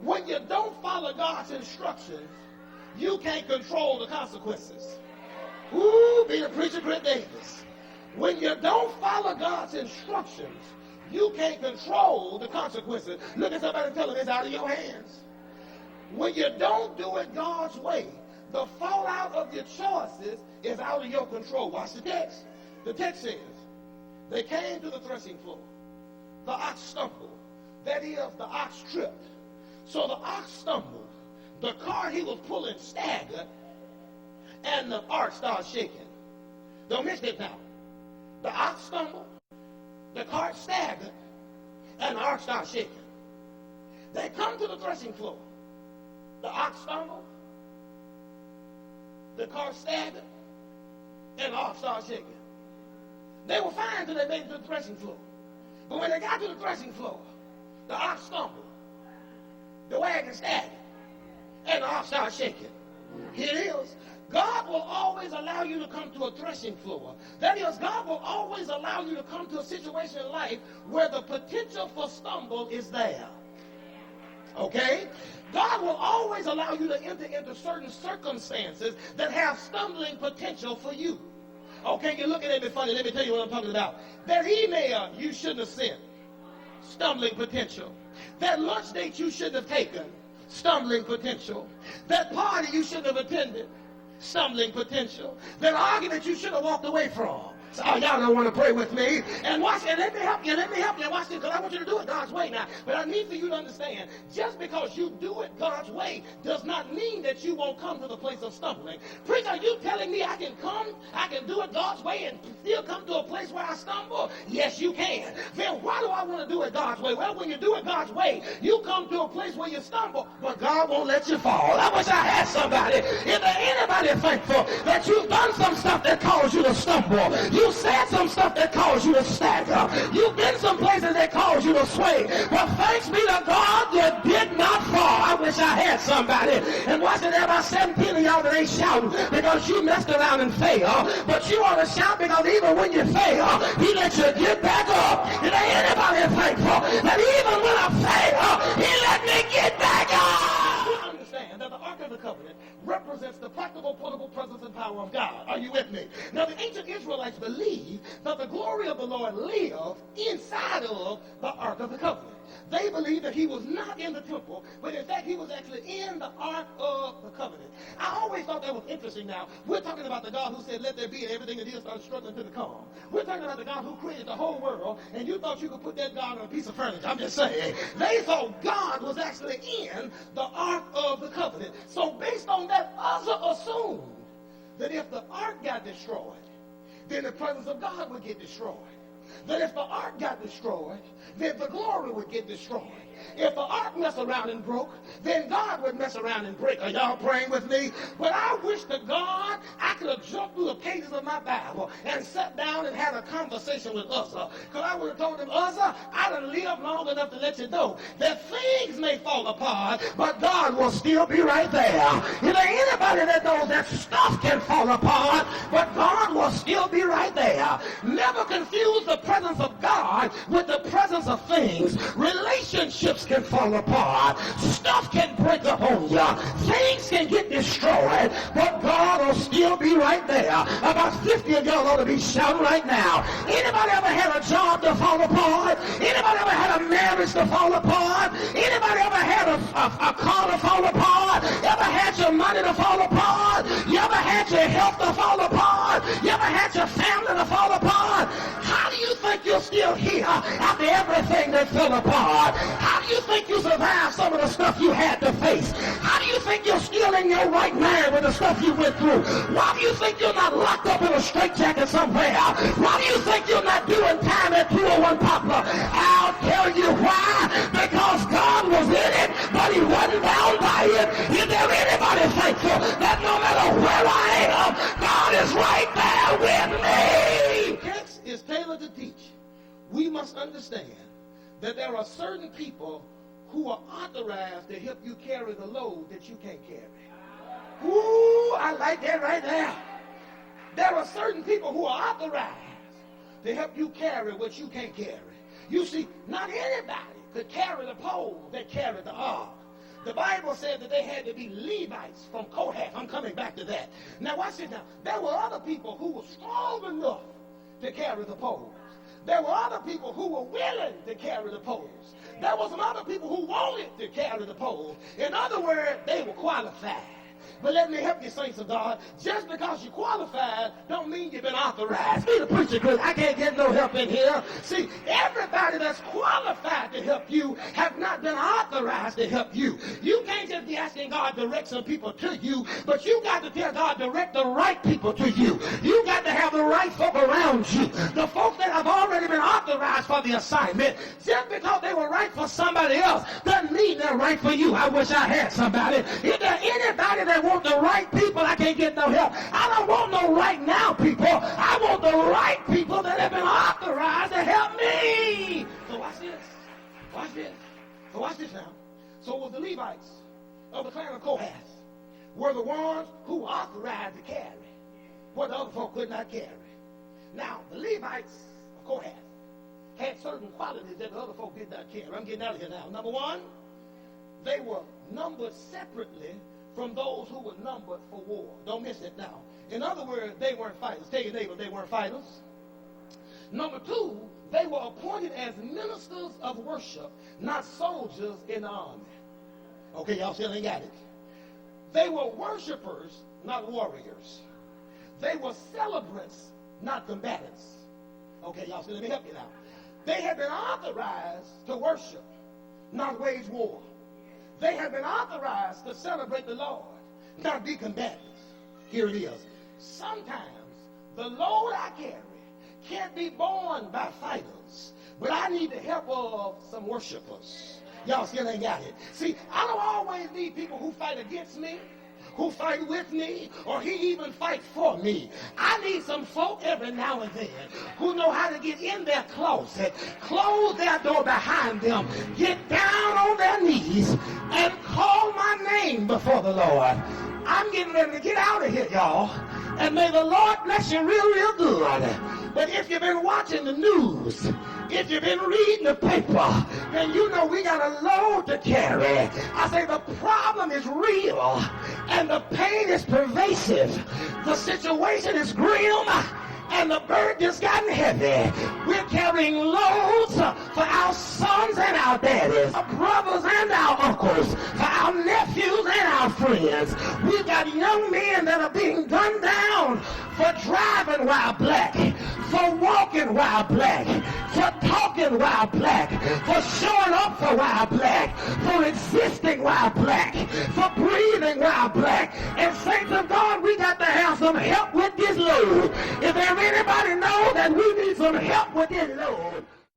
When you don't follow God's instructions, you can't control the consequences. Ooh, be the preacher, Britt Davis. When you don't follow God's instructions, you can't control the consequences. Look at somebody and tell them it's out of your hands. When you don't do it God's way, the fallout of your choices is out of your control. Watch the text. The text says, they came to the threshing floor. The ox stumbled. That is, the ox tripped. So the ox stumbled. The cart he was pulling staggered, and the ark started shaking. Don't miss it now. The ox stumbled, the cart staggered, and the ark started shaking. They come to the threshing floor. The ox stumbled, the cart staggered, and the ark started shaking. They were fine until they made it to the threshing floor. But when they got to the threshing floor, the ox stumbled, the wagon staggered, and the ox started shaking. Here it is. God will always allow you to come to a threshing floor. That is, God will always allow you to come to a situation in life where the potential for stumble is there. Okay? God will always allow you to enter into certain circumstances that have stumbling potential for you. Okay, you're looking at me funny. Let me tell you what I'm talking about. That email you shouldn't have sent, stumbling potential. That lunch date you shouldn't have taken, stumbling potential. That party you shouldn't have attended, stumbling potential. That argument you should have walked away from. So, y'all don't want to pray with me. And watch it. Let me help you. Watch this, because I want you to do it God's way now. But I need for you to understand, just because you do it God's way does not mean that you won't come to the place of stumbling. Preacher, are you telling me I can do it God's way and still come to a place where I stumble? Yes, you can. Then why do I want to do it God's way? Well, when you do it God's way, you come to a place where you stumble, but God won't let you fall. I wish I had somebody. Is there anybody thankful that you've done some stuff that caused you to stumble? You said some stuff that caused you to stagger. You've been some places that caused you to sway. But thanks be to God, you did not fall. I wish I had somebody. And watch it, there about 17 of y'all that ain't shouting because you messed around and failed. But you ought to shout because even when you fail, he lets you get back up. Is there anybody thankful that even when I fail, he let me get back up? You understand that the Ark of the Covenant represents the practical, portable presence and power of God. Are you with me? Now, the ancient Israelites believed that the glory of the Lord lived inside of the Ark of the Covenant. They believed that he was not in the temple, but in fact he was actually in the Ark of the Covenant. I always thought that was interesting now. We're talking about the God who said, let there be, and everything that is started struggling to become. We're talking about the God who created the whole world, and you thought you could put that God on a piece of furniture. I'm just saying. They thought God was actually in the Ark of the Covenant. So based on that, Uzzah assumed that if the Ark got destroyed, then the presence of God would get destroyed. That if the ark got destroyed, then the glory would get destroyed. If the ark messed around and broke, then God would mess around and break. Are y'all praying with me? But I wish to God I could have jumped through the pages of my Bible and sat down and had a conversation with Uzzah. Because I would have told him, Uzzah, I done lived long enough to let you know that things may fall apart, but God will still be right there. Is there anybody that knows that stuff can fall apart, but God will still be right there? Never confuse the presence of God with the presence of things. Relationships can fall apart. Stuff can break up on you. Things can get destroyed, but God will still be right there. About 50 of y'all ought to be shouting right now. Anybody ever had a job to fall apart? Anybody ever had a marriage to fall apart? Anybody ever had a car to fall apart? Ever had your money to fall apart? You ever had your health to fall apart? You ever had your family to fall apart? How do you think you're still here after everything that fell apart? How do you think you survived some of the stuff you had to face? How do you think you're still in your right mind with the stuff you went through? Why do you think you're not locked up in a straitjacket somewhere? Why do you think you're not doing time at 201 Poplar? I'll tell you why. Because God was in it, but he wasn't bound by it. Is there anybody thankful that no matter where I am, God is right there with me? The text is tailored to teach. We must understand that there are certain people who are authorized to help you carry the load that you can't carry. Ooh, I like that right there. There are certain people who are authorized to help you carry what you can't carry. You see, not anybody could carry the pole that carried the ark. The Bible said that they had to be Levites from Kohath. I'm coming back to that. Now watch this now. There were other people who were strong enough to carry the poles. There were other people who were willing to carry the poles. There were some other people who wanted to carry the poles. In other words, they were qualified. But let me help you, saints of God. Just because you're qualified don't mean you've been authorized. Be the preacher, because I can't get no help in here. See, everybody that's qualified to help you have not been authorized to help you. You can't just be asking God to direct some people to you, but you got to tell God direct the right people to you. You got to have the right folk around you. The folks that have already been authorized for the assignment, just because they were right for somebody else doesn't mean they're right for you. I wish I had somebody. Is there anybody that wants the right people? I can't get no help. I don't want no right now people. I want the right people that have been authorized to help me. So watch this. Watch this. So watch this now. So was the Levites of the clan of Kohath were the ones who were authorized to carry what the other folk could not carry. Now, the Levites of Kohath had certain qualities that the other folk did not carry. I'm getting out of here now. Number one, they were numbered separately from those who were numbered for war. Don't miss it now. In other words, they weren't fighters. Tell your neighbor they weren't fighters. Number two, they were appointed as ministers of worship, not soldiers in the army. Okay, y'all still ain't got it. They were worshipers, not warriors. They were celebrants, not combatants. Okay, y'all still let me help you now. They had been authorized to worship, not wage war. They have been authorized to celebrate the Lord, not be combatants. Here it is. Sometimes the load I carry can't be borne by fighters, but I need the help of some worshipers. Y'all still ain't got it. See, I don't always need people who fight against me, who fight with me, or he even fight for me. I need some folk every now and then who know how to get in their closet, close their door behind them, get down on their knees, and call my name before the Lord. I'm getting ready to get out of here, y'all, and may the Lord bless you real, real good. But if you've been watching the news, if you've been reading the paper, then you know we got a load to carry. I say the problem is real, and the pain is pervasive. The situation is grim, and the burden has gotten heavy. We're carrying loads for our sons and our daddies, our brothers and our uncles, for our nephews and our friends. We've got young men that are being gunned down for driving while black, for walking while black, for talking while black, for showing up for while black, for existing while black, for breathing while black. And saints of God, we got to have some help with this load. If there anybody know that we need some help with this load,